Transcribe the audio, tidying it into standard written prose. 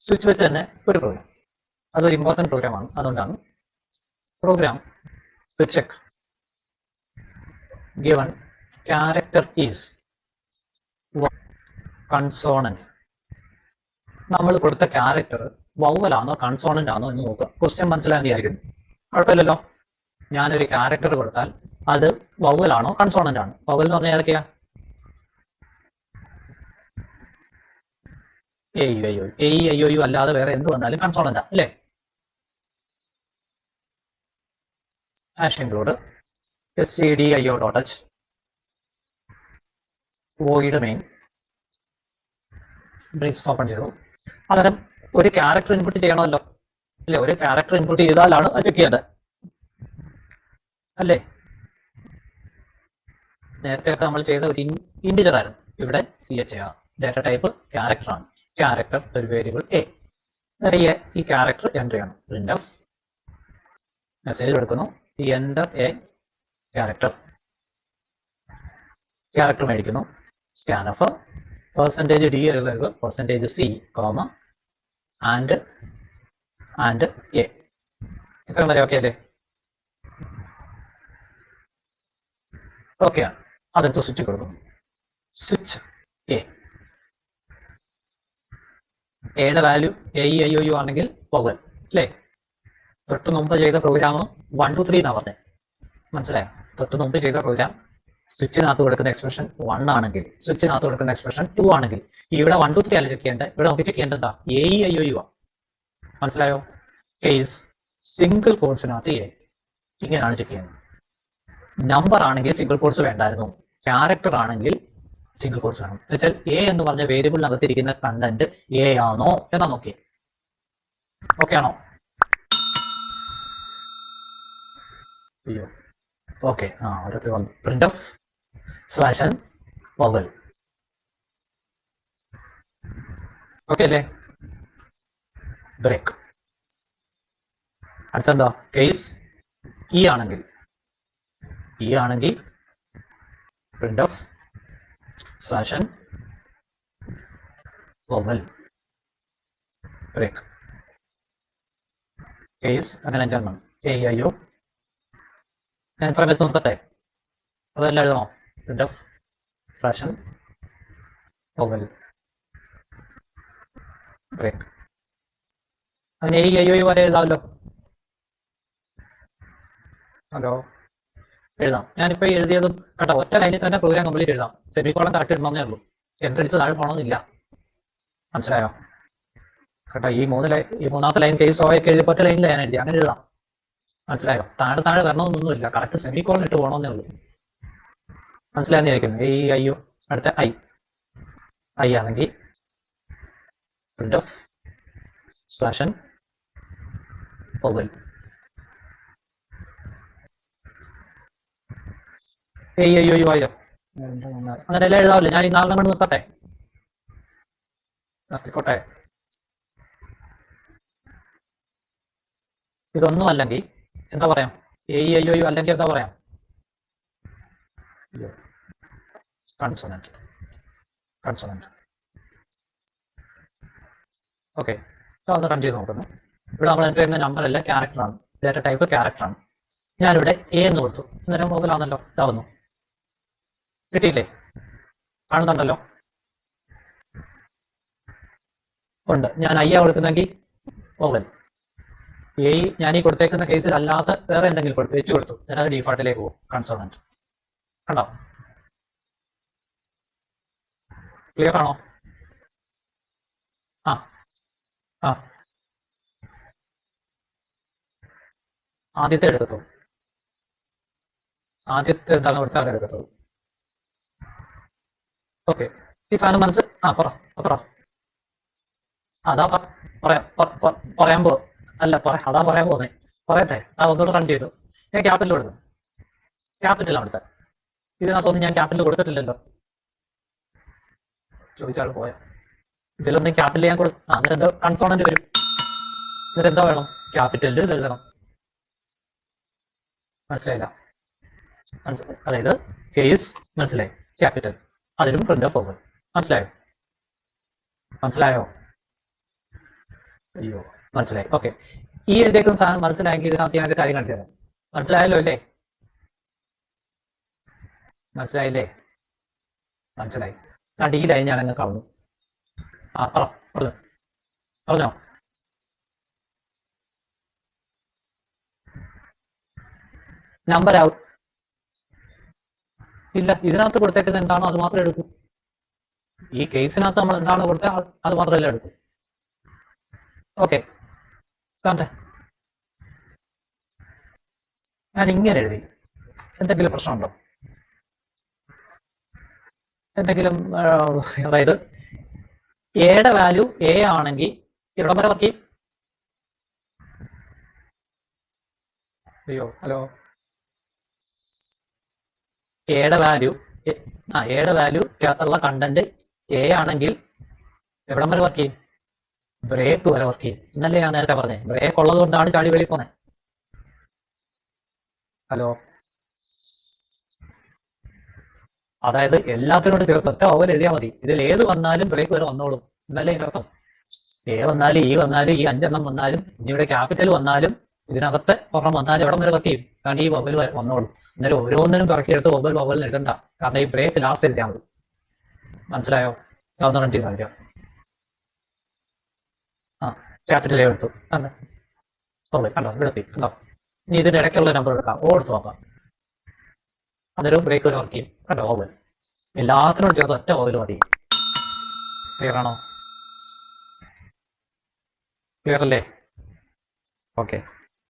Switch വെച്ച് തന്നെ ഒരു പ്രോഗ്രാം, അതൊരു ഇമ്പോർട്ടൻറ്റ് പ്രോഗ്രാമാണ്. അതുകൊണ്ടാണ് program check given character is consonant. നമ്മൾ കൊടുത്ത ക്യാരക്ടർ വൗവലാണോ കൺസോണന്റ് ആണോ എന്ന് നോക്കുക. ക്വസ്റ്റ്യൻ മനസ്സിലാക്കിയായിരിക്കും, കുഴപ്പമില്ലല്ലോ. ഞാനൊരു ക്യാരക്ടർ കൊടുത്താൽ അത് വൗവലാണോ കൺസോണന്റ് ആണോ? വൗവൽ എന്ന് പറഞ്ഞാൽ ഏതൊക്കെയാ? എ അല്ലാതെ വേറെ എന്ത് വന്നാലും കൺസോണന്റ് അല്ലേ? Ash include stdio.h void main brace open ചെയ്തു. അന്നേരം ഒരു ക്യാരക്ടർ ഇൻപുട്ട് ചെയ്യണമല്ലോ അല്ലേ? ഒരു ക്യാരക്ടർ ഇൻപുട്ട് ചെയ്താലാണ് അത് ചെക്ക് ചെയ്യേണ്ടത് അല്ലേ? നേരത്തെ ഒക്കെ നമ്മൾ ചെയ്ത ഒരു ഇൻഡിജർ ആയിരുന്നു, ഇവിടെ CHAR. ഡാറ്റ ടൈപ്പ് ക്യാരക്ടർ ആണ്. ക്യാരക്ടർ ഒരു വേരിയബിൾ എ. ഈ ക്യാരക്ടർ എൻ്റർ ചെയ്യണം. പ്രിന്റ് ഓഫ് മെസ്സേജ് എടുക്കുന്നു, എൻ്റർ എ ക്യാരക്ടർ. ക്യാരക്ടർ മേടിക്കുന്നു. സ്കാനഫ് %d എഴുതരുത്, %c കോമ ആൻഡ് എ. ഇത്രയും വരെ ഓക്കെ അല്ലേ? ഓക്കെയാണ്. അതെടുത്ത് സ്വിച്ച് കൊടുക്കുന്നു. സ്വിച്ച് എയുടെ വാല്യൂ AEIOU ആണെങ്കിൽ വവൽ അല്ലേ? തൊട്ട് മുമ്പ് ചെയ്ത പ്രോഗ്രാം 1 2 3 എന്നാ പറഞ്ഞത്, മനസ്സിലായോ? തൊട്ട് മുമ്പ് ചെയ്ത പ്രോഗ്രാം സ്വിച്ചിനകത്ത് കൊടുക്കുന്ന എക്സ്പ്രഷൻ 1 ആണെങ്കിൽ, സ്വിച്ചിനകത്ത് കൊടുക്കുന്ന എക്സ്പ്രഷൻ 2 ആണെങ്കിൽ, ഇവിടെ 1 2 3 അല്ല ചെക്ക് ചെയ്യേണ്ടത്. ഇവിടെ നമുക്ക് ചെക്ക് ചെയ്യേണ്ടത് എന്താ? AEIOU ആ. മനസ്സിലായോ? കേസ് സിംഗിൾ കോഡ്സിനകത്ത് എ ഇങ്ങനെയാണ് ചെക്ക് ചെയ്യുന്നത്. നമ്പർ ആണെങ്കിൽ സിംഗിൾ കോഡ്സ് വേണ്ടായിരുന്നു, ക്യാരക്ടർ ആണെങ്കിൽ സിംഗിൾ കോഡ്സ് വേണം. എന്നുവെച്ചാൽ എ എന്ന് പറഞ്ഞ വേരിയബിളിനകത്ത് ഇരിക്കുന്ന കണ്ടന്റ് എ ആണോ എന്നാ നോക്കിയേ. ഓക്കെ ആണോ? അയ്യോ ഓക്കെ. ഓരോരുത്തർ വന്നു. Printf slash vowel. Okay അല്ലേ? ബ്രേക്ക്. അടുത്തെന്താ? കേസ് ഇ ആണെങ്കിൽ printf slash vowel break. Case അങ്ങനെ 5 AEIO. ഞാൻ എത്ര വെച്ച് നിർത്തട്ടെ? അതെല്ലാം എഴുതണോ? Printf slash vowel break. അതിന് AEIOU വരെ എഴുതാമല്ലോ. ഹലോ, എഴുതാം. ഞാനിപ്പോൾ എഴുതിയതും കേട്ടോ, ഒറ്റ ലൈനിൽ തന്നെ പ്രോഗ്രാം കംപ്ലീറ്റ് എഴുതാം. സെമിക്കോളൻ കറക്റ്റ് ഇടണമെന്നേ ഉള്ളൂ. എൻ്റെ അടിച്ച് താഴെ പോകണമെന്നില്ല. മനസ്സിലായോ? കേട്ടോ, ഈ മൂന്നാമത്തെ ലൈൻ കേസ് ഒക്കെ എഴുതിയപ്പോൾ ഒറ്റ ലൈനിൽ ഞാൻ എഴുതി, അങ്ങനെ എഴുതാം. മനസ്സിലായോ? താഴെ വരണമെന്നൊന്നുമില്ല, കറക്റ്റ് സെമിക്കോളൻ ഇട്ട് പോകണമെന്നേ ഉള്ളൂ. മനസ്സിലായെന്നായിരിക്കും. AEIO. അടുത്ത ഐ ആണെങ്കിൽ printf slash vowel. AEIOU ആയോ? അങ്ങനെ എല്ലാം എഴുതാവില്ല. ഞാൻ ഈ 4 കൊണ്ട് നിർത്തട്ടെ, നിർത്തിക്കോട്ടെ. ഇതൊന്നും അല്ലെങ്കിൽ എന്താ പറയാം? AEIOU അല്ലെങ്കിൽ എന്താ പറയാം? കൺസോണന്റ്. ഓക്കെ, ഒന്ന് റൺ ചെയ്ത് നോക്കുന്നു. ഇവിടെ നമ്മൾ എൻ്റർ ചെയ്യുന്ന നമ്പർ അല്ല, ക്യാരക്ടർ ആണ്. ഡാറ്റ ടൈപ്പ് ക്യാരക്ടർ ആണ്. ഞാനിവിടെ എ എന്ന് കൊടുത്തു. അന്നേരം മുതലാണല്ലോ, ഇതാവുന്നു. കിട്ടിയില്ലേ? കാണുന്നുണ്ടല്ലോ. ഉണ്ട്. ഞാൻ ഐ കൊടുക്കുന്നെങ്കിൽ വവൽ. ഞാൻ ഈ കൊടുത്തേക്കുന്ന കേസിൽ അല്ലാത്ത വേറെ എന്തെങ്കിലും വെച്ച് കൊടുത്തു, ഞാനത് ഡിഫാൾട്ടിലേക്ക് പോകും. കൺസോണന്റ്. കണ്ടോ? ക്ലിയർ ആണോ? ആദ്യത്തെ എടുക്കത്തുള്ളൂ. ആദ്യത്തെ എന്താണ് കൊടുത്താൽ അത് എടുക്കത്തുള്ളൂ. ഓക്കെ, ഈ സാധനം പറ. അതാ പറയാൻ പോകുന്നേ. പറയട്ടെ. ഒന്നുകൂടെ റൺ ചെയ്തു. ഞാൻ ക്യാപിറ്റൽ കൊടുക്കും. ക്യാപിറ്റലാണ് കൊടുത്തത്. ഇതിനകത്തൊന്നും ഞാൻ ക്യാപിറ്റൽ കൊടുത്തിട്ടില്ലല്ലോ. ചോദിച്ചാൽ പോയാ ഇതിലൊന്നും ക്യാപിറ്റൽ ഞാൻ അങ്ങനെ എന്തോ കൺസോണന്റ് വരും. എന്നിട്ട് എന്താ വേണം? ക്യാപിറ്റലിൽ ഇത് എഴുതണം. മനസ്സിലായില്ല? അതായത് കേസ് മനസ്സിലായി, ക്യാപിറ്റൽ, അതിലും പ്രിന്റ് ഓഫ് വവൽ. മനസ്സിലായോ? അയ്യോ, മനസ്സിലായി. ഓക്കെ, ഈ എഴുതിയേക്കുന്ന സാധനം മനസ്സിലായെങ്കിൽ ഇതിനകത്ത് ഞാൻ ഒരു കാര്യം കാണിച്ചു തരാം. മനസ്സിലായല്ലോ അല്ലേ? മനസ്സിലായില്ലേ? മനസ്സിലായി. കണ്ട് ഈ ലൈൻ ഞാൻ അങ്ങ് കളഞ്ഞു. ആ പറഞ്ഞോ പറഞ്ഞോ. Number out. ഇല്ല, ഇതിനകത്ത് കൊടുത്തേക്കുന്നത് എന്താണോ അത് മാത്രമേ എടുക്കൂ. ഈ കേസിനകത്ത് നമ്മൾ എന്താണോ കൊടുത്തത് അത് മാത്രമല്ല എടുക്കൂ. ഓക്കെ, കണ്ടേ, ഞാൻ ഇങ്ങനെ എഴുതി. എന്തെങ്കിലും പ്രശ്നമുണ്ടോ? എന്തെങ്കിലും അതായത് എയുടെ വാല്യൂ എ ആണെങ്കിൽ എവിടം വരെ വർക്ക് ചെയ്യും? അയ്യോ, ഹലോ. എയുടെ വാല്യൂ അകത്തുള്ള കണ്ടന്റ് എ ആണെങ്കിൽ എവിടം വരെ വർക്ക് ചെയ്യും? ബ്രേക്ക് വരെ വർക്ക് ചെയ്യും എന്നല്ലേ ഞാൻ നേരത്തെ പറഞ്ഞത്. ബ്രേക്ക് ഉള്ളത് കൊണ്ടാണ് ചാടി വെളിയിൽ പോന്നെ. ഹലോ, അതായത് എല്ലാത്തിനോട് ചേർത്ത് ഒറ്റ ഓവൽ എഴുതിയാൽ മതി. ഇതിൽ ഏത് വന്നാലും ബ്രേക്ക് വരെ വന്നോളും എന്നല്ലേ ഇതിന്റെ അർത്ഥം. എ വന്നാലും ഈ 5 വന്നാലും ഇനി ഇവിടെ ക്യാപിറ്റൽ വന്നാലും ഇതിനകത്ത് ഒരെണ്ണം വന്നാലും എവിടം വരെ വർക്ക് ചെയ്യും? കാരണം ഈ വവൽ വന്നോളും. അന്നേരം ഓരോന്നിനും പിറക്കിയെടുത്ത് വവൽ എഴുതണ്ട. കാരണം ഈ ബ്രേക്ക് ലാസ്റ്റ് എഴുതിയാൽ മതി. മനസ്സിലായോ? ഒന്നും കാര്യം. ആ, ക്യാപിറ്റൽ എ എടുത്തു. കണ്ടോ, എടുത്തി. കണ്ടോ, ഇനി ഇതിന്റെ ഇടയ്ക്കുള്ള നമ്പർ എടുക്കാം. ഓ എടുത്ത് നോക്കാം. അന്നേരം ബ്രേക്ക് വരെ വർക്ക് ചെയ്യും. കണ്ടോ, ഓവൽ എല്ലാത്തിനോട് ചേർത്ത് ഒറ്റ ഓവൽ മതി. ക്ലിയർ ആണോ? ക്ലിയർ അല്ലേ? ഓക്കെ.